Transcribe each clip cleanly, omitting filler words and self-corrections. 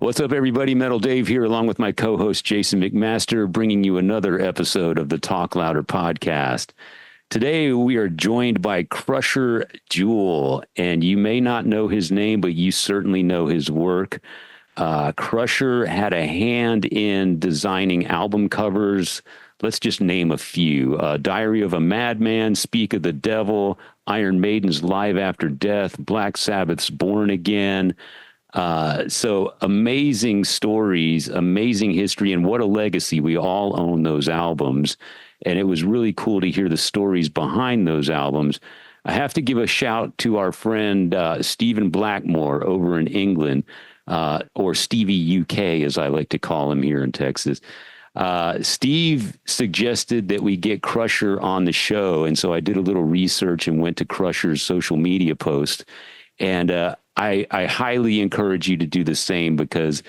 What's up, everybody? Metal Dave here, along with my co-host Jason McMaster, bringing you another episode of the Talk Louder podcast. Today, we are joined by Krusher Joule, and you may not know his name, but you certainly know his work. Krusher had a hand in designing album covers. Let's just name a few. Diary of a Madman, Speak of the Devil, Iron Maiden's Live After Death, Black Sabbath's Born Again. So amazing stories, amazing history, and what a legacy. We all own those albums. And it was really cool to hear the stories behind those albums. I have to give a shout to our friend Stephen Blackmore over in England, or Stevie UK, as I like to call him here in Texas. Steve suggested that we get Krusher on the show, and so I did a little research and went to Krusher's social media post. And I highly encourage you to do the same, because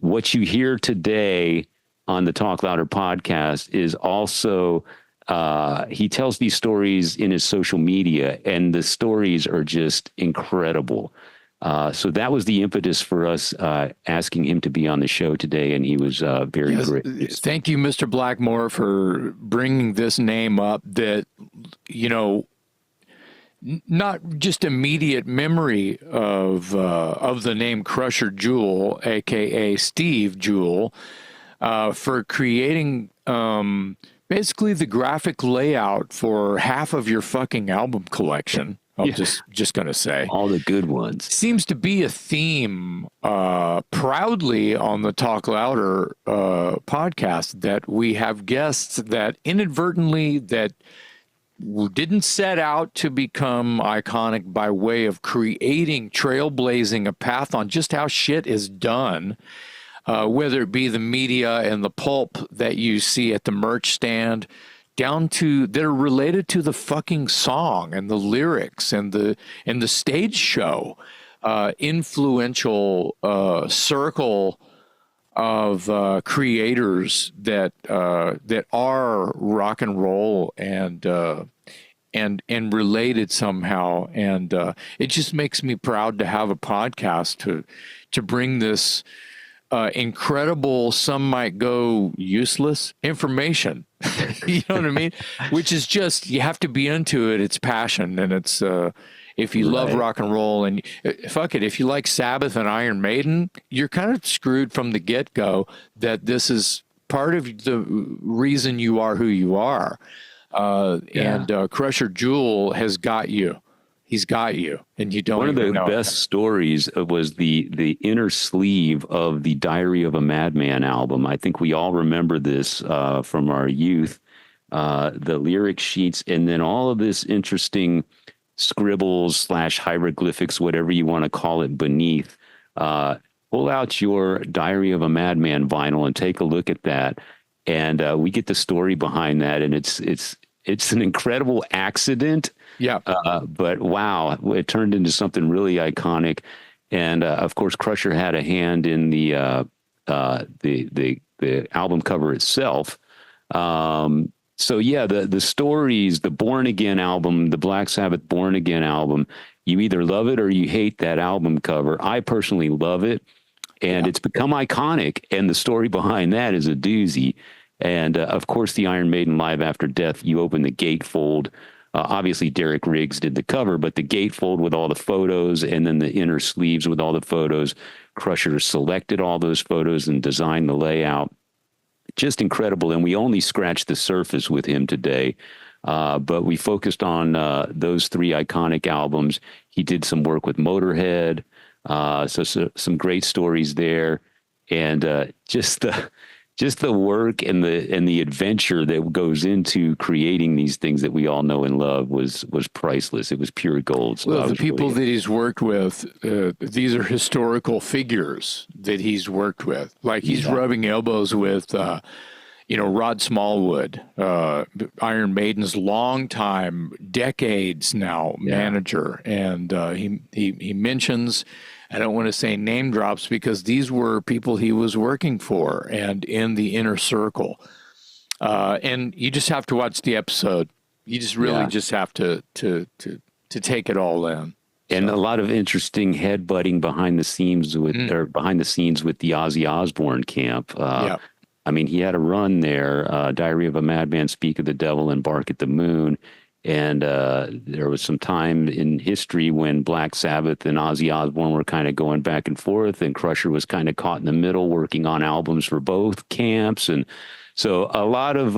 what you hear today on the Talk Louder podcast is also, he tells these stories in his social media, and the stories are just incredible. So that was the impetus for us asking him to be on the show today, and he was very great. Thank you, Mr. Blackmore, for bringing this name up that, you know, not just immediate memory of the name Krusher Joule, a.k.a. Steve Joule, for creating basically the graphic layout for half of your fucking album collection. I'm just going to say. All the good ones. Seems to be a theme proudly on the Talk Louder podcast, that we have guests that inadvertently that didn't set out to become iconic by way of creating, trailblazing a path on just how shit is done, whether it be the media and the pulp that you see at the merch stand, down to that are related to the fucking song and the lyrics and the stage show, influential circle of creators that are rock and roll and related somehow, and it just makes me proud to have a podcast to bring this incredible, some might go useless information. You know what I mean? Which is just, you have to be into it. It's passion, and it's if you love rock and roll, and fuck it, if you like Sabbath and Iron Maiden, you're kind of screwed from the get-go that this is part of the reason you are who you are. And Krusher Joule has got you. He's got you, and you don't. One of the know best stories was the inner sleeve of the Diary of a Madman album. I think we all remember this from our youth. The lyric sheets, and then all of this interesting scribbles / hieroglyphics, whatever you want to call it, beneath. Pull out your Diary of a Madman vinyl and take a look at that, and we get the story behind that, and it's an incredible accident. Yeah. But wow, it turned into something really iconic, and of course, Krusher had a hand in the album cover itself. So yeah, the stories, the Born Again album, the Black Sabbath Born Again album, you either love it or you hate that album cover. I personally love it, and it's become iconic, and the story behind that is a doozy. And of course, the Iron Maiden Live After Death, you open the gatefold. Obviously, Derek Riggs did the cover, but the gatefold with all the photos, and then the inner sleeves with all the photos. Krusher selected all those photos and designed the layout. Just incredible. And we only scratched the surface with him today. But we focused on those three iconic albums. He did some work with Motorhead. So some great stories there. And just the work and the adventure that goes into creating these things that we all know and love was priceless. It was pure gold. So well, the people that he's worked with, these are historical figures that he's worked with. Like he's rubbing elbows with, Rod Smallwood, Iron Maiden's longtime, decades now manager, and he mentions. I don't want to say name drops, because these were people he was working for and in the inner circle. And you just have to watch the episode. You just really just have to take it all in. And a lot of interesting headbutting behind the scenes with the Ozzy Osbourne camp. I mean, he had a run there, Diary of a Madman, Speak of the Devil, and Bark at the Moon. And there was some time in history when Black Sabbath and Ozzy Osbourne were kind of going back and forth, and Krusher was kind of caught in the middle working on albums for both camps. And so a lot of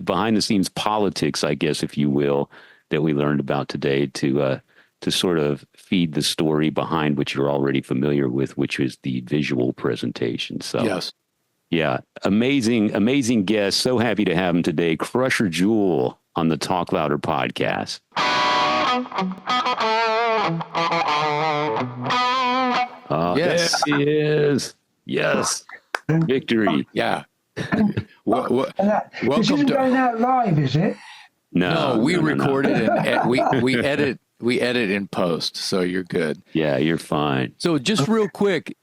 behind the scenes politics, I guess, if you will, that we learned about today to sort of feed the story behind what you're already familiar with, which is the visual presentation. So, yes. Yeah, amazing guest. So happy to have him today, Krusher Joule on the Talk Louder podcast. Yes, there he is. Yes, victory. Yeah. This Welcome isn't to. going out live, is it? No, we record it and we edit. We edit in post, so you're good. Yeah, you're fine. So just real quick,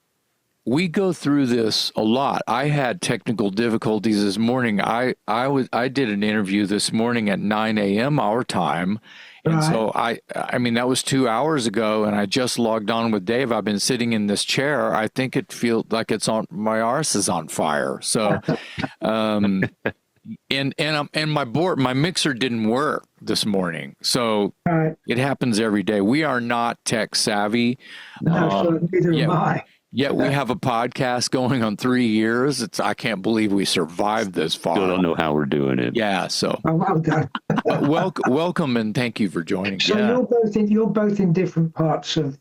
we go through this a lot. I had technical difficulties this morning. I did an interview this morning at 9 a.m. our time. And so I mean, that was 2 hours ago, and I just logged on with Dave. I've been sitting in this chair. I think it feels like my arse is on fire. So, and my mixer didn't work this morning. So it happens every day. We are not tech savvy. No, so neither am I. Yet we have a podcast going on 3 years. I can't believe we survived this far. Still don't know how we're doing it. Yeah. So Well done. welcome and thank you for joining. So you're both in different parts of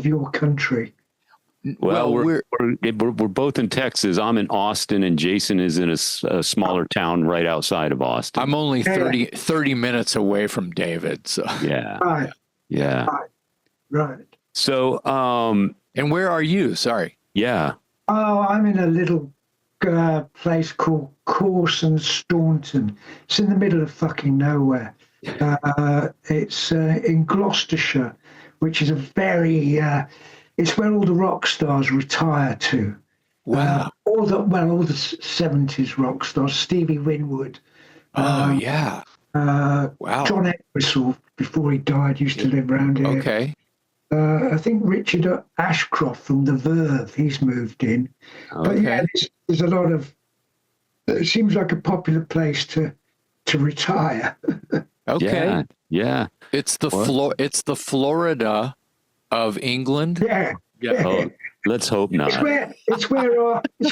your country. Well, we're both in Texas. I'm in Austin, and Jason is in a smaller town right outside of Austin. I'm only 30 minutes away from David. So Yeah. Right. Yeah. Right. So, and where are you? Sorry. yeah. Oh, I'm in a little place called Corson Staunton. It's in the middle of fucking nowhere. It's in Gloucestershire, which is a very it's where all the rock stars retire to. Wow. All the 70s rock stars, Stevie Winwood. Yeah. Wow. John Entwistle, before he died, used to live around here. Okay. I think Richard Ashcroft from The Verve, he's moved in. But yeah, there's a lot of. It seems like a popular place to retire. Okay. Yeah. It's the Florida of England. Yeah. Oh, let's hope not. It's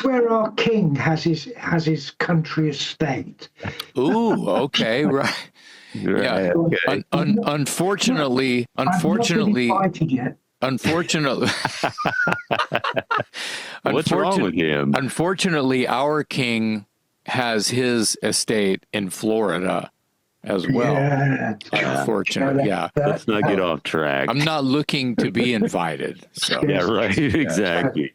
where our king has his country estate. Ooh. Okay. Right. Right. Yeah. Okay. Unfortunately, I've not been invited yet. Unfortunately, What's wrong with him? Unfortunately, our king has his estate in Florida as well. Yeah. Unfortunately, yeah. Let's not get off track. I'm not looking to be invited. So Yeah, right. Exactly.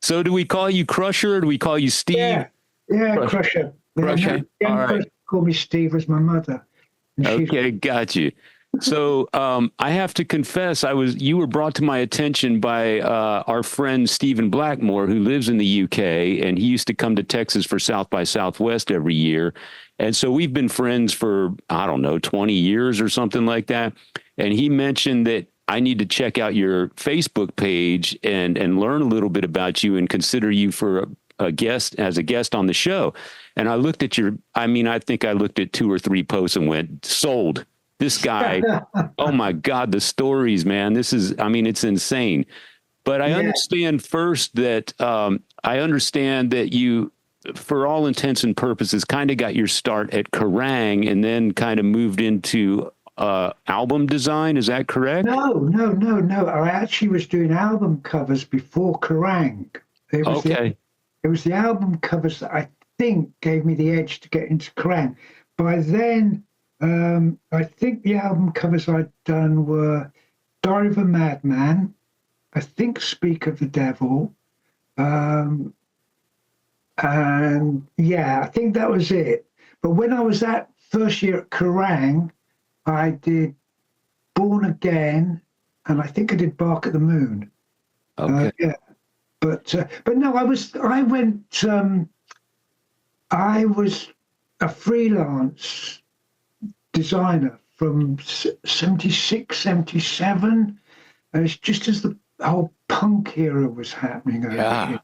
So do we call you Krusher or do we call you Steve? Yeah, Krusher. Krusher. Yeah, All right. call me Steve as my mother. Okay, got you. So I have to confess, you were brought to my attention by our friend Stephen Blackmore, who lives in the UK, and he used to come to Texas for South by Southwest every year. And so we've been friends for, I don't know, 20 years or something like that. And he mentioned that I need to check out your Facebook page and learn a little bit about you and consider you for a guest on the show. And I looked at I think I looked at 2 or 3 posts and went, sold. This guy, oh my God, the stories, man. It's insane. But I understand first that you, for all intents and purposes, kind of got your start at Kerrang and then kind of moved into album design. Is that correct? No. I actually was doing album covers before Kerrang. It was the album covers that I think gave me the edge to get into Kerrang. By then, I think the album covers I'd done were Diary of a Madman, I think Speak of the Devil, and yeah, I think that was it. But when I was that first year at Kerrang, I did Born Again, and I think I did Bark at the Moon. Okay. Yeah. But no, I was a freelance designer from 76, 77. It's just as the whole punk era was happening over here.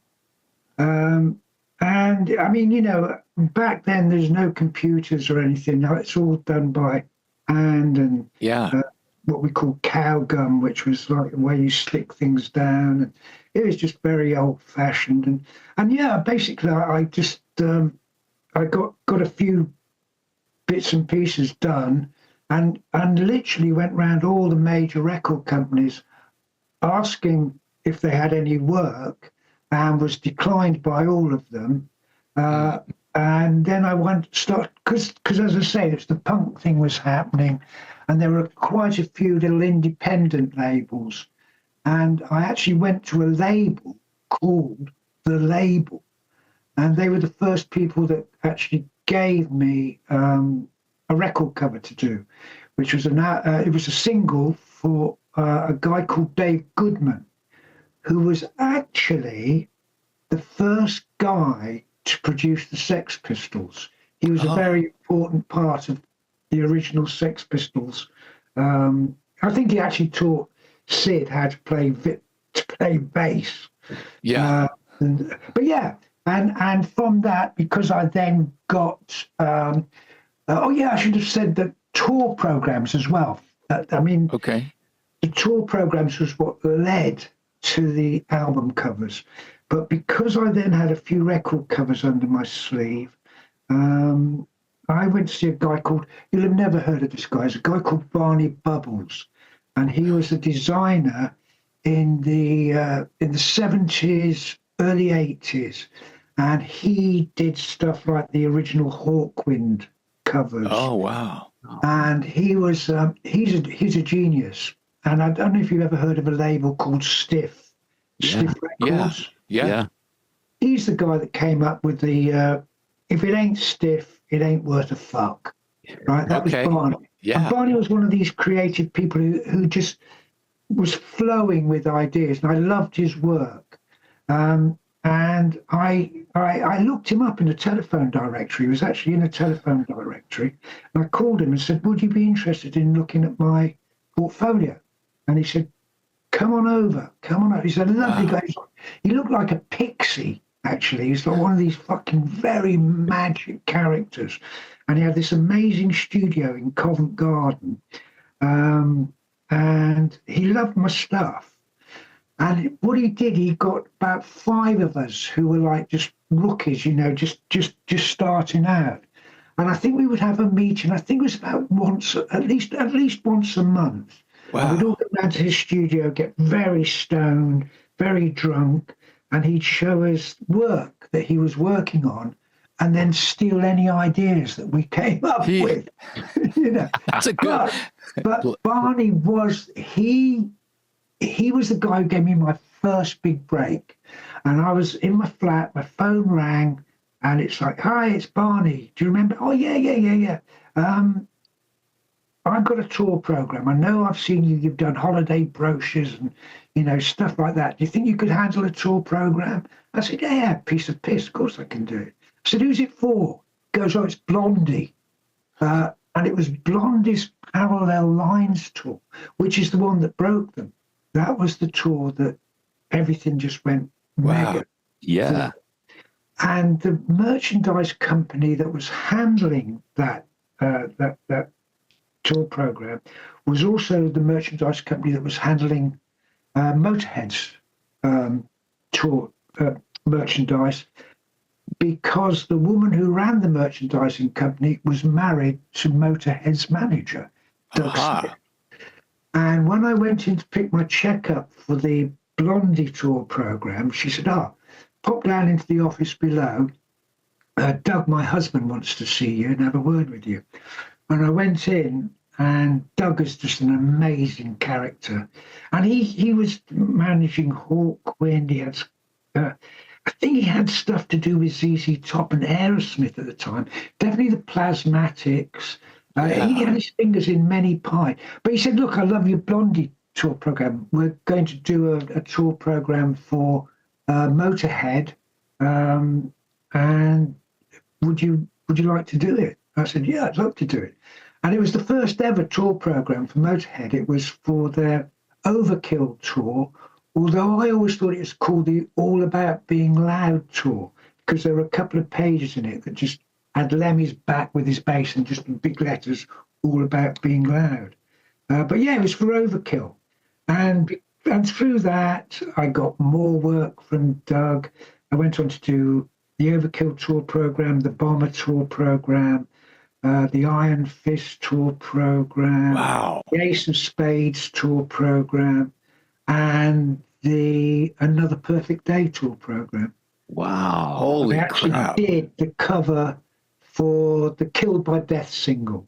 And I mean, you know, back then there's no computers or anything. Now it's all done by hand and what we call cow gum, which was like the way you slick things down. And it was just very old fashioned. And yeah, basically I just, I got a few bits and pieces done and literally went round all the major record companies asking if they had any work, and was declined by all of them. And then I went to start, because as I say, it's the punk thing was happening, and there were quite a few little independent labels. And I actually went to a label called The Label, and they were the first people that actually gave me a record cover to do, which was it was a single for a guy called Dave Goodman, who was actually the first guy to produce the Sex Pistols. He was a very important part of the original Sex Pistols. I think he actually taught Sid how to play bass. Yeah. And from that, because I then got I should have said the tour programs as well. The tour programs was what led to the album covers. But because I then had a few record covers under my sleeve, I went to see a guy called, you'll have never heard of this guy, it's a guy called Barney Bubbles. And he was a designer in the 70s, early 80s. And he did stuff like the original Hawkwind covers. Oh, wow. And he was, he's a genius. And I don't know if you've ever heard of a label called Stiff Records. Yeah. He's the guy that came up with the, if it ain't stiff, it ain't worth a fuck. Right? That was Barney. Yeah. And Barney was one of these creative people who just was flowing with ideas. And I loved his work. And I looked him up in a telephone directory. He was actually in a telephone directory. And I called him and said, would you be interested in looking at my portfolio? And he said, come on over. He's a lovely guy. He looked like a pixie, actually. He's like one of these fucking very magic characters. And he had this amazing studio in Covent Garden. And he loved my stuff. And what he did, he got about 5 of us who were like just rookies, you know, just starting out. And I think we would have a meeting. I think it was about at least once a month. Wow. We'd all go down to his studio, get very stoned, very drunk, and he'd show us work that he was working on, and then steal any ideas that we came up with. You know, that's a good. But Barney was he was the guy who gave me my first big break, and I was in my flat. My phone rang, and it's like, "Hi, it's Barney. Do you remember?" "Oh yeah. I've got a tour program. I know I've seen you. You've done holiday brochures and, you know, stuff like that. Do you think you could handle a tour program?" I said, yeah, piece of piss. Of course I can do it. I said, who's it for? He goes, oh, it's Blondie. And it was Blondie's Parallel Lines tour, which is the one that broke them. That was the tour that everything just went mega. Yeah. And the merchandise company that was handling that tour program was also the merchandise company that was handling Motorhead's tour merchandise, because the woman who ran the merchandising company was married to Motorhead's manager, Doug Smith. And when I went in to pick my check up for the Blondie tour program, she said, pop down into the office below. Doug, my husband, wants to see you and have a word with you. And I went in, and Doug is just an amazing character. And he was managing Hawkwind. He had, I think he had stuff to do with ZZ Top and Aerosmith at the time. Definitely the Plasmatics. He had his fingers in many pies. But he said, look, I love your Blondie tour program. We're going to do a tour program for Motorhead. And would you like to do it? I said, yeah, I'd love to do it. And it was the first ever tour program for Motorhead. It was for their Overkill tour, although I always thought it was called the All About Being Loud tour, because there were a couple of pages in it that just had Lemmy's back with his bass and just in big letters, All About Being Loud. But yeah, it was for Overkill. And through that, I got more work from Doug. I went on to do the Overkill tour program, the Bomber tour program, the Iron Fist tour program, Wow. the Ace of Spades tour program, and the Another Perfect Day tour program. Wow. Holy I actually crap. did the cover for the Killed by Death single,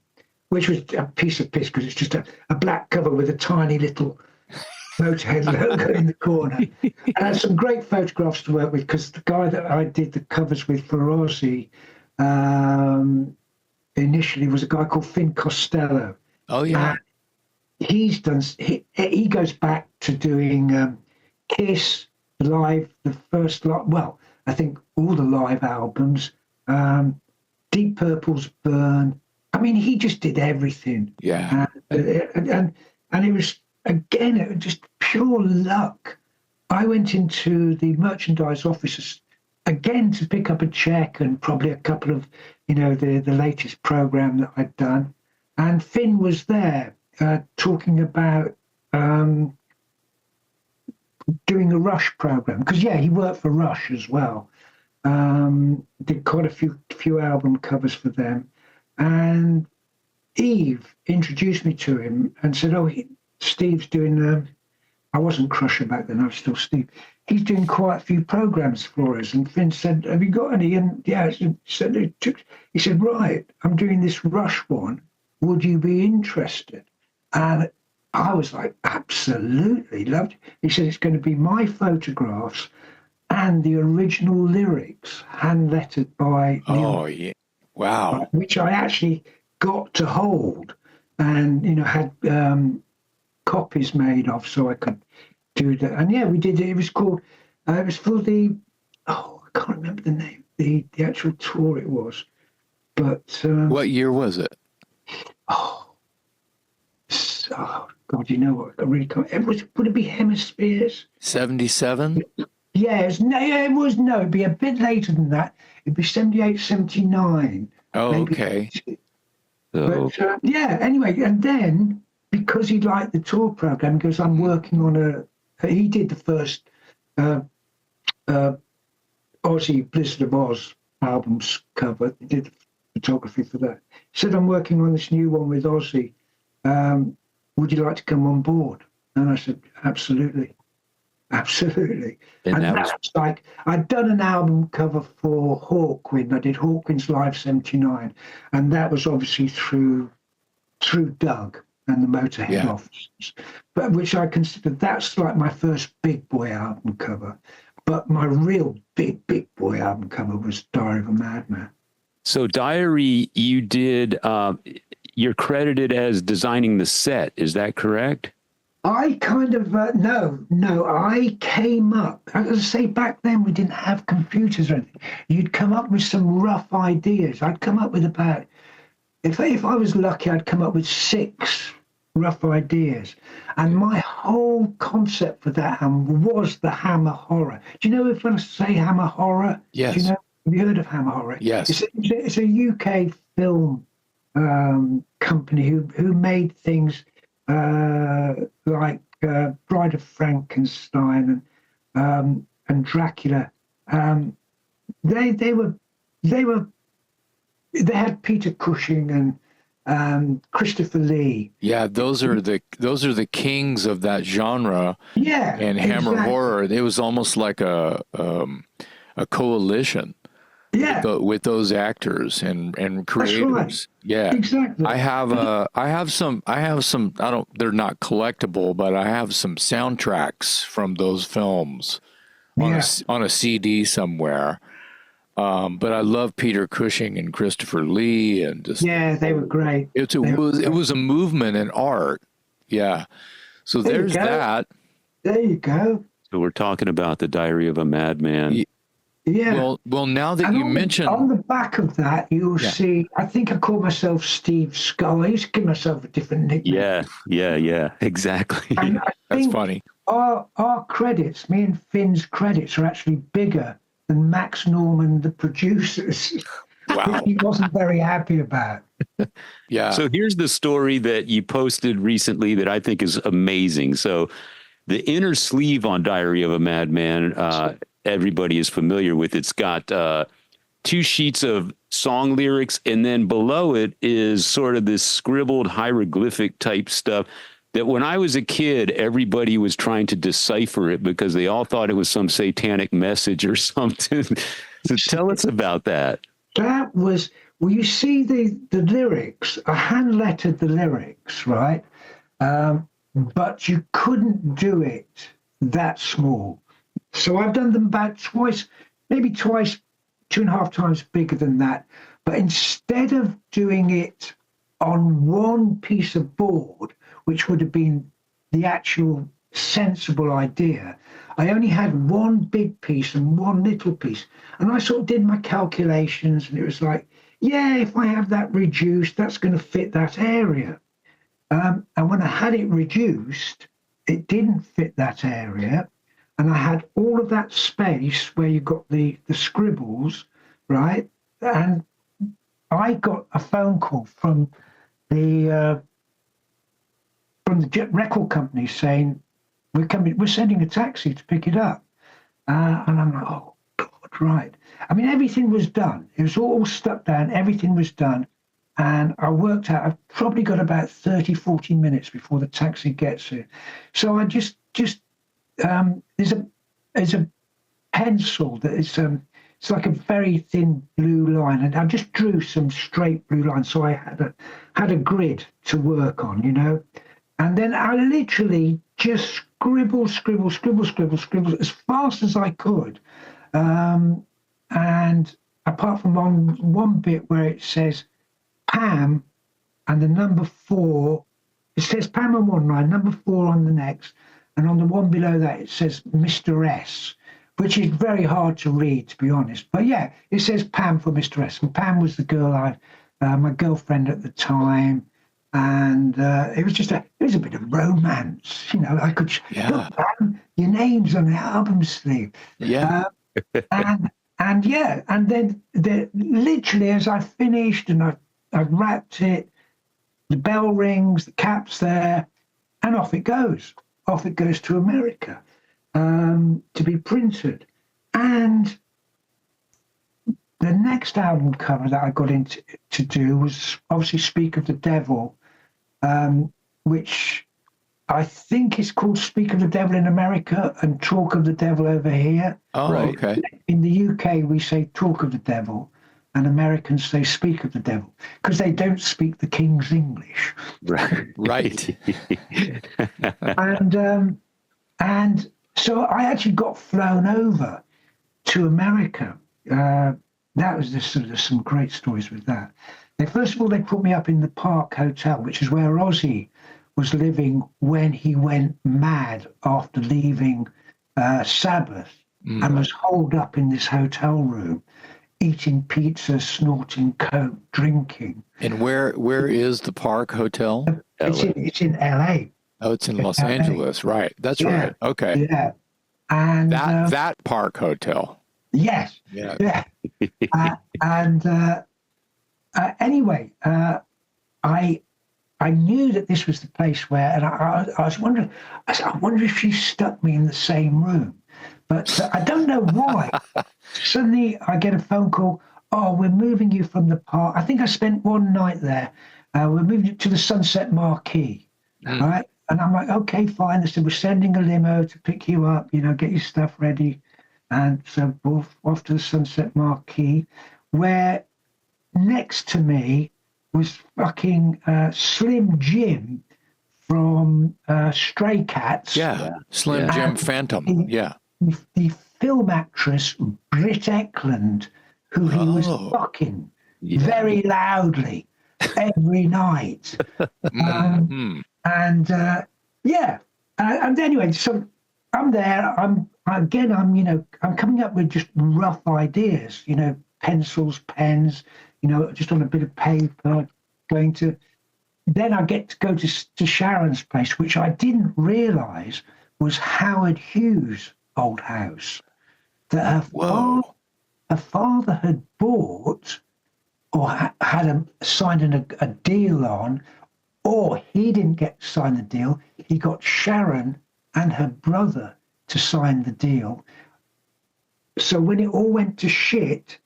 which was a piece of piss because it's just a black cover with a tiny little Motorhead logo in the corner. And I had some great photographs to work with because the guy that I did the covers with for Ozzy initially was a guy called Finn Costello. Oh, yeah. He's done. He goes back to doing Kiss live, the first live. Well, I think all the live albums. Deep Purple's Burn. I mean, he just did everything. Yeah. And it was again, it was just pure luck. I went into the merchandise offices again to pick up a check and probably a couple of, the latest program that I'd done, and Finn was there talking about doing a Rush program because he worked for Rush as well. Did quite a few album covers for them, and Eve introduced me to him and said, "Oh, Steve's doing." I wasn't Krusher back then; I was still Steve. He's doing quite a few programs for us. And Finn said, "Have you got any?" And he said, "Right, I'm doing this Rush one. Would you be interested?" And I was like, "Absolutely, loved it." He said, "It's going to be my photographs and the original lyrics, hand lettered by Neil." Oh, yeah. Wow. Which I actually got to hold and, had copies made of so I could do that. And we did it. It was called, it was for I can't remember the name, the actual tour it was. But. What year was it? Oh, God, you know what? I really can't. Would it be Hemispheres? 77? Yes. No, it'd be a bit later than that. It'd be 78, 79. Oh, maybe. okay. But anyway, and then because he liked the tour program, because I'm working on he did the first Ozzy Blizzard of Oz albums cover. He did the photography for that. He said, "I'm working on this new one with Ozzy. Would you like to come on board?" And I said, "Absolutely. Absolutely." And that was like, I'd done an album cover for Hawkwind. I did Hawkwind's Live 79. And that was obviously through Doug and the Motorhead offices. But which I consider that's like my first big boy album cover. But my real big boy album cover was Diary of a Madman. So Diary, you did, you're credited as designing the set. Is that correct? I kind of, I came up, as I say, back then we didn't have computers or anything. You'd come up with some rough ideas. I'd come up with about, if I was lucky, I'd come up with 6 rough ideas. And my whole concept for that was the Hammer Horror. Do you know if I say Hammer Horror? Yes. Do you know, have you heard of Hammer Horror? Yes. It's a UK film company who made things like Bride of Frankenstein and Dracula. They had Peter Cushing and Christopher Lee. Yeah, those are the kings of that genre. Yeah, and Hammer Horror. It was almost like a coalition. Yeah, with those actors and creators. Right. Yeah, exactly. I have some. They're not collectible, but I have some soundtracks from those films on a CD somewhere. But I love Peter Cushing and Christopher Lee, and just they were great. It was a movement in art. Yeah, so there's that. There you go. So we're talking about the Diary of a Madman. Yeah. Well, now that And you on mention, the back of that, you'll see, I think I call myself Steve Skull. I used to give myself a different nickname. Yeah, exactly. And I that's think funny. our credits, me and Finn's credits, are actually bigger than Max Norman, the producers, Wow. which he wasn't very happy about. Yeah. So here's the story that you posted recently that I think is amazing. So the inner sleeve on Diary of a Madman, everybody is familiar with. It's got two sheets of song lyrics, and then below it is sort of this scribbled hieroglyphic type stuff that when I was a kid, everybody was trying to decipher it because they all thought it was some satanic message or something. So tell us about that. That was, well, you see the lyrics, I hand lettered the lyrics, right? But you couldn't do it that small. So I've done them about twice, maybe twice, 2.5 times bigger than that. But instead of doing it on one piece of board, which would have been the actual sensible idea, I only had one big piece and one little piece. And I sort of did my calculations, and it was like, yeah, if I have that reduced, that's going to fit that area. And when I had it reduced, it didn't fit that area. And I had all of that space where you got the scribbles, right? And I got a phone call from the record company saying, we're sending a taxi to pick it up. And I'm like, oh, God, right. I mean, everything was done. It was all stuck down. Everything was done. And I worked out, I've probably got about 30, 40 minutes before the taxi gets here. So I just there's a pencil that is, it's like a very thin blue line. And I just drew some straight blue lines. So I had a grid to work on, you know. And then I literally just scribble as fast as I could. And apart from one bit where it says Pam and the number 4, it says Pam on one line, number 4 on the next, and on the one below that it says Mr. S, which is very hard to read, to be honest. But yeah, it says Pam for Mr. S, and Pam was the girl my girlfriend at the time. And it was a bit of romance, you know. I could, look, Pam, your name's on the album sleeve. Yeah. And then literally as I finished and I wrapped it, the bell rings, the cap's there, and off it goes. Off it goes to America to be printed. And the next album cover that I got into to do was obviously Speak of the Devil, which I think is called Speak of the Devil in America and Talk of the Devil over here. Oh, right. Okay. In the UK, we say Talk of the Devil, and Americans say Speak of the Devil because they don't speak the King's English. Right. And so I actually got flown over to America. That was there's some great stories with that. First of all, they put me up in the Park Hotel, which is where Ozzy was living when he went mad after leaving Sabbath, and was holed up in this hotel room, eating pizza, snorting coke, drinking. And where is the Park Hotel? It's in LA. Oh, it's in Los Angeles, right? That's right. Okay. Yeah, and that Park Hotel. Yes. Yeah. Anyway, I knew that this was the place where, and I was wondering, I wonder if she stuck me in the same room. But I don't know why. Suddenly I get a phone call, oh, we're moving you from the park. I think I spent one night there. We're moving you to the Sunset Marquee, right? And I'm like, okay, fine. They said, we're sending a limo to pick you up, you know, get your stuff ready. And so off to the Sunset Marquee, where next to me was fucking Slim Jim from Stray Cats. Yeah, Slim Jim Phantom. The film actress Britt Eklund, who he was fucking very loudly every night. And anyway, so I'm there. again, I'm coming up with just rough ideas, pencils, pens, just on a bit of paper, then I get to go to Sharon's place, which I didn't realize was Howard Hughes' old house that her father had bought or had signed a deal on, or he didn't get to sign the deal. He got Sharon and her brother to sign the deal. So when it all went to shit,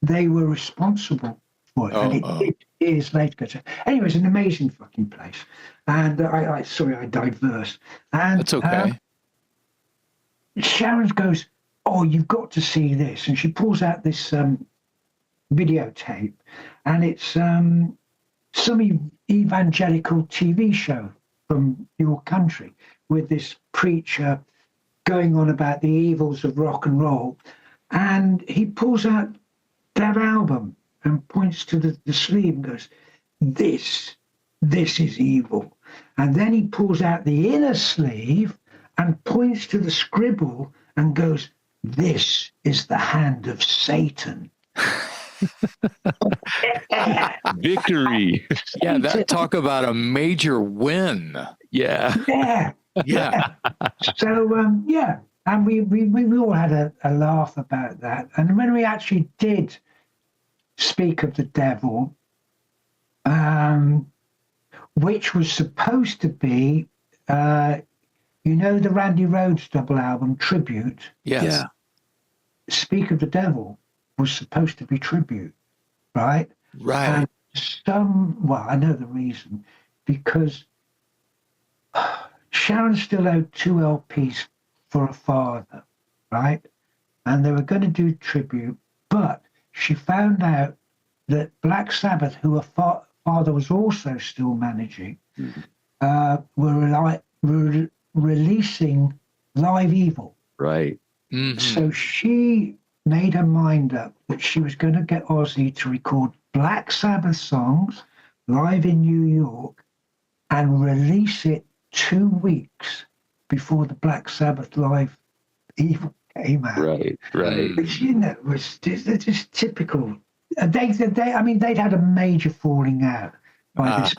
they were responsible for it. And it did years later. Anyway, it's an amazing fucking place. And sorry, I diverse. And that's okay. Sharon goes, "Oh, you've got to see this." And she pulls out this videotape, and it's some evangelical TV show from your country with this preacher going on about the evils of rock and roll. And he pulls out that album and points to the sleeve and goes, this is evil. And then he pulls out the inner sleeve and points to the scribble and goes, "This is the hand of Satan." Victory. Yeah, that talk about a major win. Yeah. Yeah. So, and we all had a laugh about that. And when we actually did speak of the devil, which was supposed to be, the Randy Rhoads double album, Tribute. Yes. Yeah. Speak of the Devil was supposed to be tribute, right? Right. And I know the reason, because Sharon still owed 2 LPs for her father, right? And they were going to do tribute, but she found out that Black Sabbath, who her father was also still managing, were releasing Live Evil. Right. Mm-hmm. So she made her mind up that she was going to get Ozzy to record Black Sabbath songs live in New York and release it 2 weeks before the Black Sabbath Live Evil came out. Right. Which, they're just typical. They'd had a major falling out by this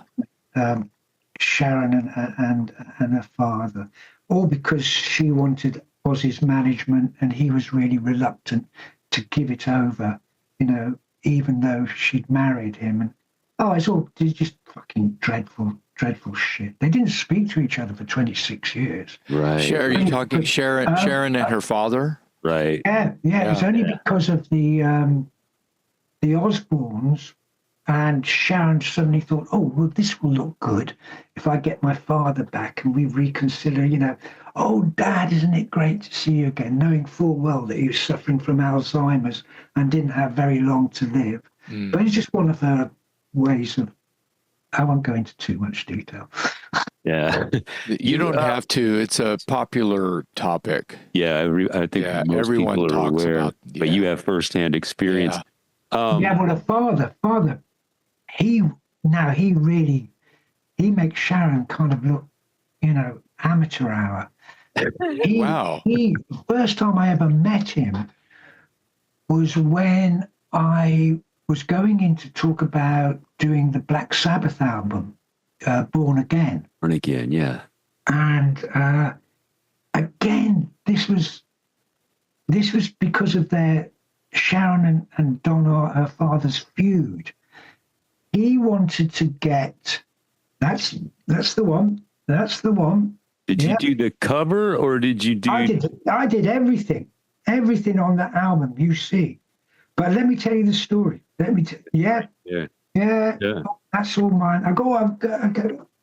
Sharon and her father, all because she wanted Ozzy's management and he was really reluctant to give it over, even though she'd married him. And it's just fucking dreadful shit. They didn't speak to each other for 26 years. Right. Are you talking Sharon and her father? Right. Yeah. It was only because of the Osbournes, and Sharon suddenly thought, "Oh, well, this will look good if I get my father back and we reconsider, oh, Dad, isn't it great to see you again?" Knowing full well that he was suffering from Alzheimer's and didn't have very long to live. But it's just one of her ways of, I won't go into too much detail. Yeah. You don't have to. It's a popular topic. Yeah, I think most everyone people are talks aware, about, but you have firsthand experience. Yeah. Well, the father, he makes Sharon kind of look, amateur hour. Wow. First time I ever met him was when I was going in to talk about doing the Black Sabbath album, Born Again. Born Again, yeah. And again, this was because of their Sharon and Donna, her father's feud. He wanted to get that's the one. Did you do the cover or did you do? I did everything on that album you see. But let me tell you the story. Yeah. That's all mine. I've got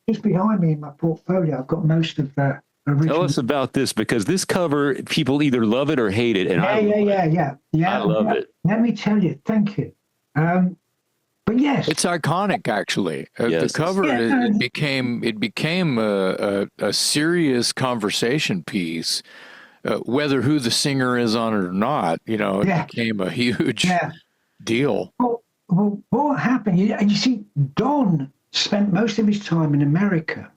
it's behind me in my portfolio. I've got most of the original. Tell us about this, because this cover, people either love it or hate it, and I love it. Let me tell you. Thank you. But yes, it's iconic. Actually, the cover it became a serious conversation piece. Whether who the singer is on it or not, it became a huge deal. Well, what happened? You see, Don spent most of his time in America,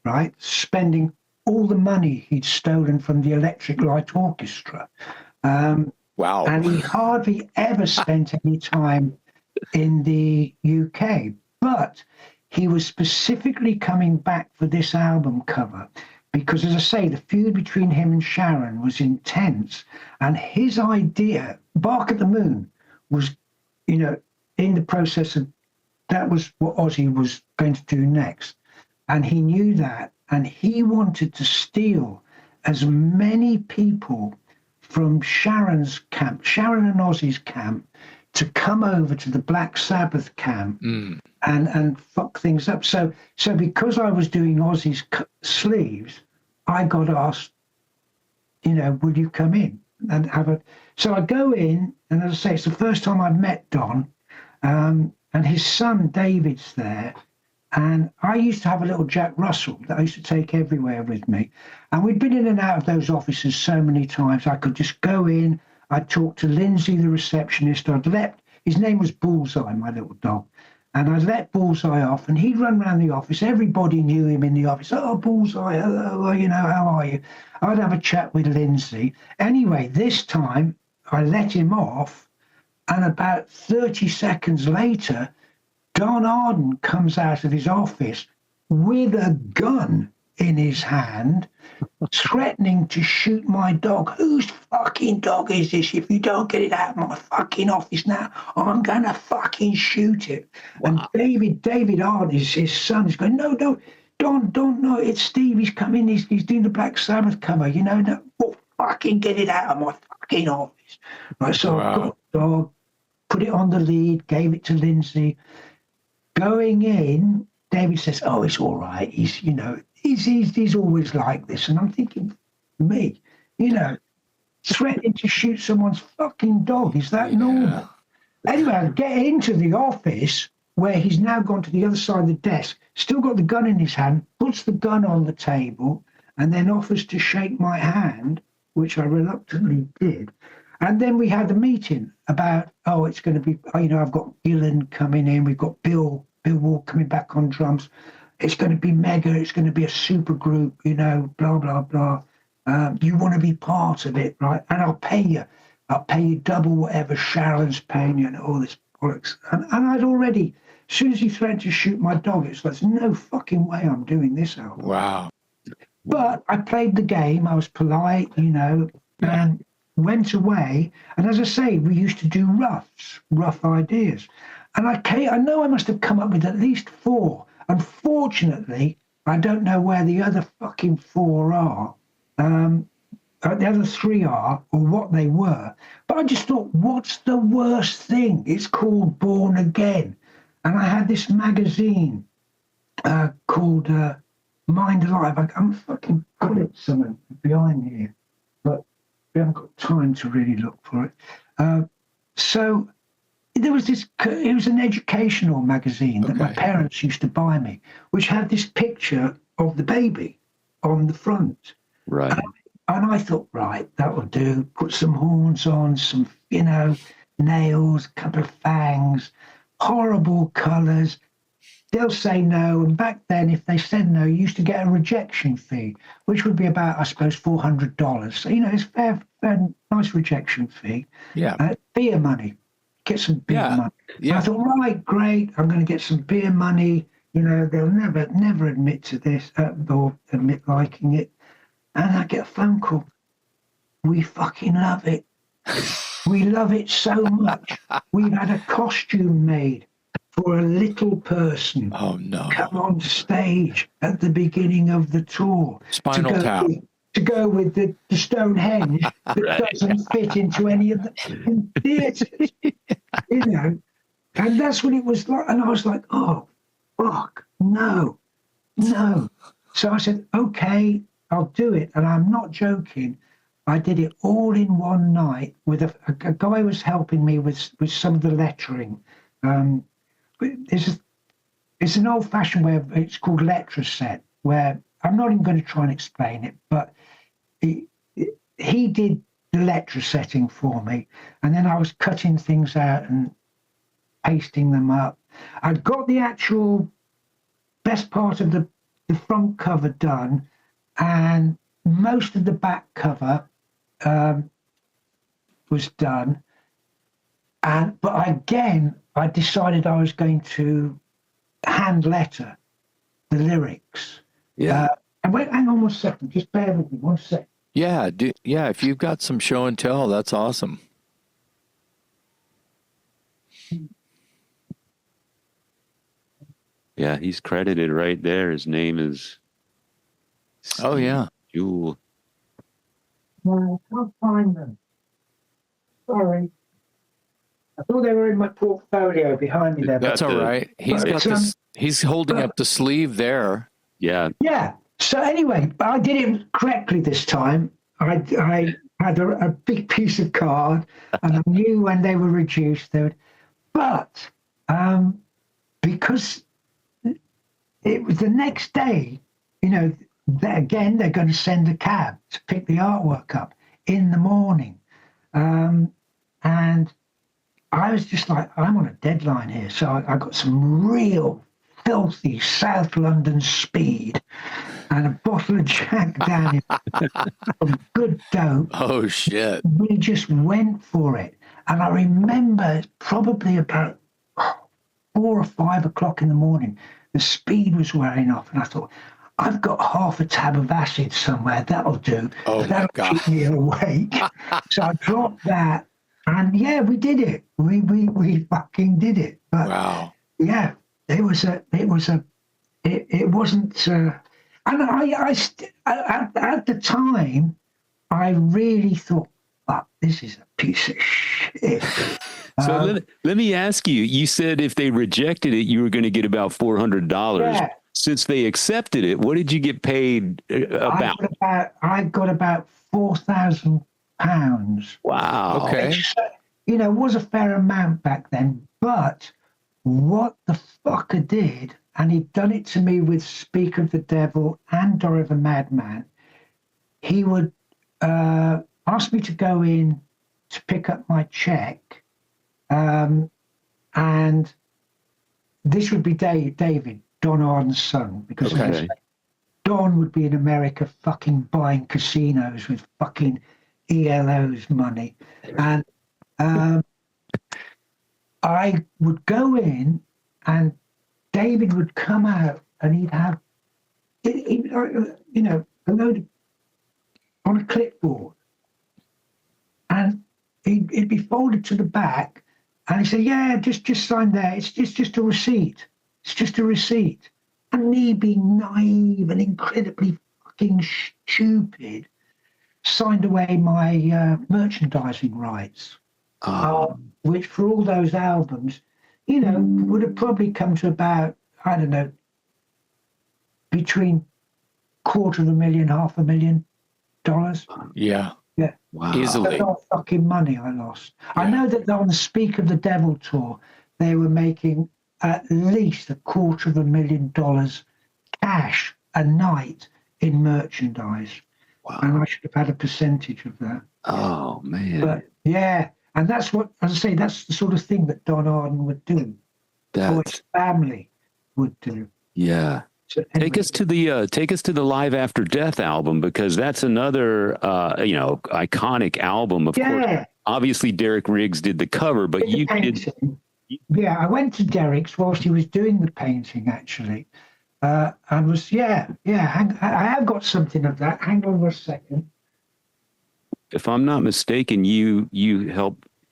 right? Spending all the money he'd stolen from the Electric Light Orchestra. Wow. And he hardly ever spent any time in the UK. But he was specifically coming back for this album cover because, as I say, the feud between him and Sharon was intense. And his idea, Bark at the Moon, was, you know, in the process of, that was what Ozzy was going to do next. And he knew that. And he wanted to steal as many people from Sharon's camp, Sharon and Ozzy's camp, to come over to the Black Sabbath camp and fuck things up. So because I was doing Ozzy's sleeves, I got asked, you know, would you come in and have a... So I go in, and as I say, it's the first time I've met Don, and his son David's there. And I used to have a little Jack Russell that I used to take everywhere with me. And we'd been in and out of those offices so many times. I could just go in. I'd talk to Lindsay, the receptionist. I'd let, his name was Bullseye, my little dog. And I'd let Bullseye off, and he'd run around the office. Everybody knew him in the office. Oh, Bullseye, hello, you know, how are you? I'd have a chat with Lindsay. Anyway, this time I let him off, and about 30 seconds later, Don Arden comes out of his office with a gun in his hand, threatening to shoot my dog. Whose fucking dog is this? If you don't get it out of my fucking office now, I'm gonna fucking shoot it. Wow. And David Arden, his son, is going, no, Don, no, it's Steve. He's coming. He's doing the Black Sabbath cover. You know, no, oh, fucking get it out of my fucking office. Right, so I got the dog, put it on the lead, gave it to Lindsay. Going in, David says, "Oh, it's all right. He's, you know, he's always like this." And I'm thinking, me, you know, threatening to shoot someone's fucking dog. Is that normal? Anyway, I get into the office where he's now gone to the other side of the desk, still got the gun in his hand, puts the gun on the table, and then offers to shake my hand, which I reluctantly did. And then we had a meeting about, oh, it's going to be, you know, I've got Gillan coming in, we've got Bill Wall coming back on drums. It's going to be mega, it's going to be a super group, you know, blah, blah, blah. You want to be part of it, right? And I'll pay you double whatever Sharon's paying you and all this bollocks. And I'd already, as soon as he threatened to shoot my dog, it's like, no fucking way I'm doing this album. Wow. But I played the game, I was polite, you know, and went away. And as I say, we used to do rough ideas. And I know I must have come up with at least 4. Unfortunately, I don't know where the other fucking 4 are. The other 3 are, or what they were. But I just thought, what's the worst thing? It's called Born Again. And I had this magazine called Mind Alive. I'm fucking got it somewhere behind here, but we haven't got time to really look for it. So there was this, it was an educational magazine that my parents used to buy me, which had this picture of the baby on the front. Right. And I thought, right, that will do. Put some horns on, some, you know, nails, a couple of fangs, horrible colours. They'll say no. And back then, if they said no, you used to get a rejection fee, which would be about, I suppose, $400. So, you know, it's fair nice rejection fee. Yeah. Beer money. Get some beer money. Yeah. I thought, right, great. I'm going to get some beer money. You know, they'll never admit to this or admit liking it. And I get a phone call. We fucking love it. We love it so much. We've had a costume made for a little person. Oh, no. Come on stage at the beginning of the tour. Spinal Tap. To go with the Stonehenge that doesn't fit into any of the theatres. You know? And that's what it was like. And I was like, oh, fuck, no. So I said, okay, I'll do it. And I'm not joking. I did it all in one night with a guy was helping me with some of the lettering. It's an old-fashioned way of, it's called letter set, where I'm not even going to try and explain it, but he did the letter setting for me. And then I was cutting things out and pasting them up. I'd got the actual best part of the front cover done. and most of the back cover was done. But again, I decided I was going to hand letter the lyrics. Yeah. And wait, hang on 1 second. Just bear with me 1 second. Yeah, if you've got some show and tell, that's awesome. Yeah, he's credited right there. His name is Oh, yeah. Joule. No, I can't find them. Sorry. I thought they were in my portfolio behind me there. That's all right. He's holding up the sleeve there. Yeah. Yeah. So anyway, I did it correctly this time. I had a big piece of card, and I knew when they were reduced. But because it was the next day, you know, they're going to send a cab to pick the artwork up in the morning, and I was just like, I'm on a deadline here, so I got some real filthy South London speed and a bottle of Jack Daniels, some good dope. Oh, shit. We just went for it. And I remember probably about 4 or 5 o'clock in the morning, the speed was wearing off. And I thought, I've got half a tab of acid somewhere. That'll do. Oh, That'll my God. keep me awake. So I dropped that. And yeah, we did it. We fucking did it. But Wow. yeah, it wasn't, and at the time, I really thought, fuck, this is a piece of shit. So let me ask you, you said if they rejected it, you were going to get about $400. Yeah. Since they accepted it, what did you get paid about? I got about £4,000. Wow. Okay. Which, you know, was a fair amount back then. But what the fucker did, and he'd done it to me with Speak of the Devil and Dora the Madman, he would ask me to go in to pick up my check. And this would be David, Don Arden's son, because Don would be in America fucking buying casinos with fucking ELO's money. And I would go in and David would come out and he'd have, you know, a load on a clipboard. And it'd be folded to the back. And he'd say, yeah, just sign there. It's just a receipt. It's just a receipt. And me being naive and incredibly fucking stupid, signed away my merchandising rights, which for all those albums, you know, would have probably come to about, I don't know, between $250,000, $500,000. Yeah. Yeah. Wow. Easily. That's all fucking money I lost. Yeah. I know that on the Speak of the Devil tour, they were making at least $250,000 cash a night in merchandise. Wow. And I should have had a percentage of that. Oh, man. But yeah, and that's what, as I say, that's the sort of thing that Don Arden would do. Or his family would do. Yeah. So anyway, take us to the Live After Death album, because that's another you know, iconic album. Of course, obviously Derek Riggs did the cover, but you did. Yeah, I went to Derek's whilst he was doing the painting. Actually, and was I have got something of that. Hang on 1 second. If I'm not mistaken, you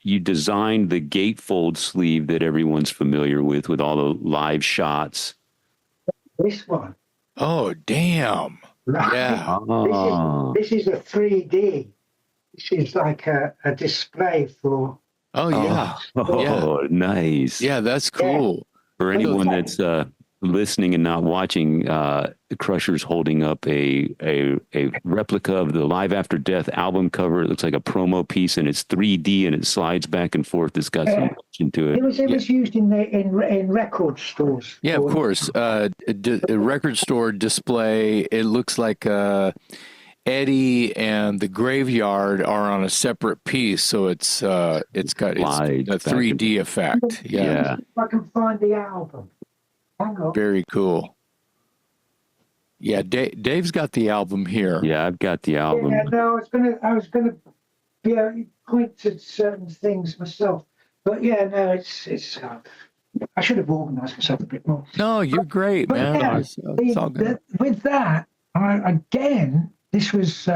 designed the gatefold sleeve that everyone's familiar with all the live shots. This one. Oh, damn. Right. Yeah. This is a 3D. This is like a display for. Oh, yeah. Oh, yeah. Nice. Yeah, that's cool. For anyone that's listening and not watching, Krusher's holding up a replica of the Live After Death album cover. It looks like a promo piece, and it's 3D and it slides back and forth. It's got some motion to it. It was used in record stores. Yeah, of course. A record store display. It looks like Eddie and the Graveyard are on a separate piece, so it's got a 3D effect. Yeah. If I can find the album. Hang on. Very cool. Yeah, Dave's got the album here. Yeah, I've got the album. Yeah, no, I was gonna point to certain things myself, but yeah, no, it's. I should have organised myself a bit more. No, you're great, But man. yeah, It's all good. with that, this was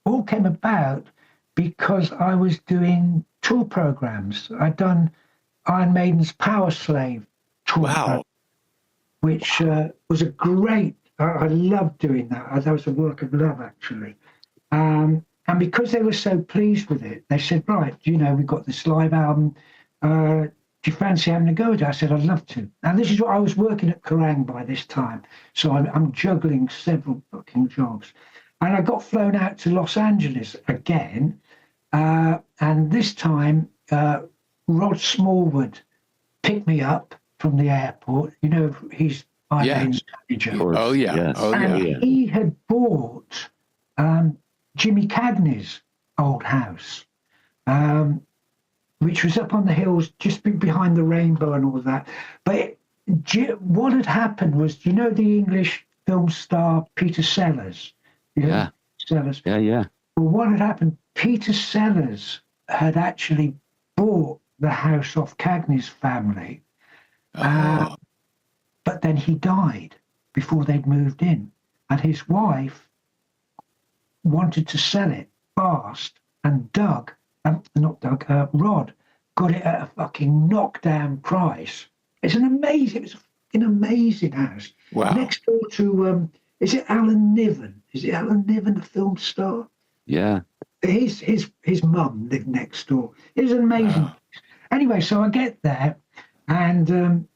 all came about because I was doing tour programs. I'd done Iron Maiden's Power Slave tour, Wow. which was a great. I loved doing that. That was a work of love, actually. And because they were so pleased with it, they said, right, we've got this live album. Do you fancy having a go at it? I said, I'd love to. And this is what I was working at Kerrang by this time. So I'm juggling several fucking jobs. And I got flown out to Los Angeles again. And this time, Rod Smallwood picked me up from the airport. He's Iron Maiden's manager. Oh, yeah. Yes. Oh, yeah. And he had bought Jimmy Cagney's old house, which was up on the hills just behind the rainbow and all that. But what had happened was, the English film star Peter Sellers? Yeah. Sellers. Yeah. Well, what had happened, Peter Sellers had actually bought the house off Cagney's family, but then he died before they'd moved in. And his wife wanted to sell it fast, and Rod got it at a fucking knockdown price. It was an amazing house. Wow. Next door to, is it Alan Niven? Is it Alan Niven, the film star? Yeah. His mum lived next door. It was an amazing. Wow. Anyway, so I get there, and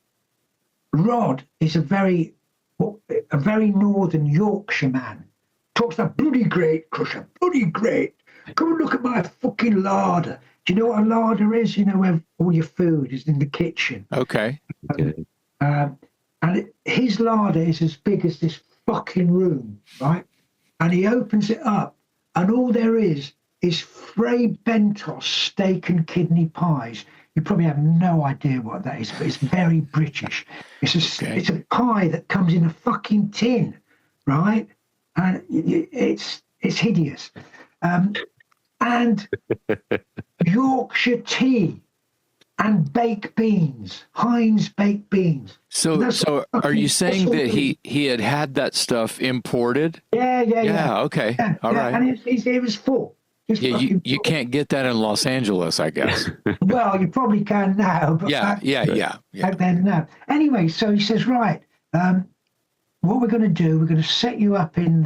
Rod is a very northern Yorkshire man. Talks that bloody great, Krusher, bloody great. Come and look at my fucking larder. Do you know what a larder is? Where all your food is in the kitchen. Okay. And his larder is as big as this fucking room, right? And he opens it up, and all there is Fray Bentos steak and kidney pies. You probably have no idea what that is, but it's very British. It's a pie that comes in a fucking tin, right? And it's hideous. And Yorkshire tea and baked beans, Heinz baked beans. So are you saying that he had that stuff imported? Yeah. Okay. Yeah, All right. And it was full. Yeah, you can't get that in Los Angeles, I guess. Well, you probably can now. But Yeah. Back then, no. Anyway, so he says, right, what we're going to do, we're going to set you up in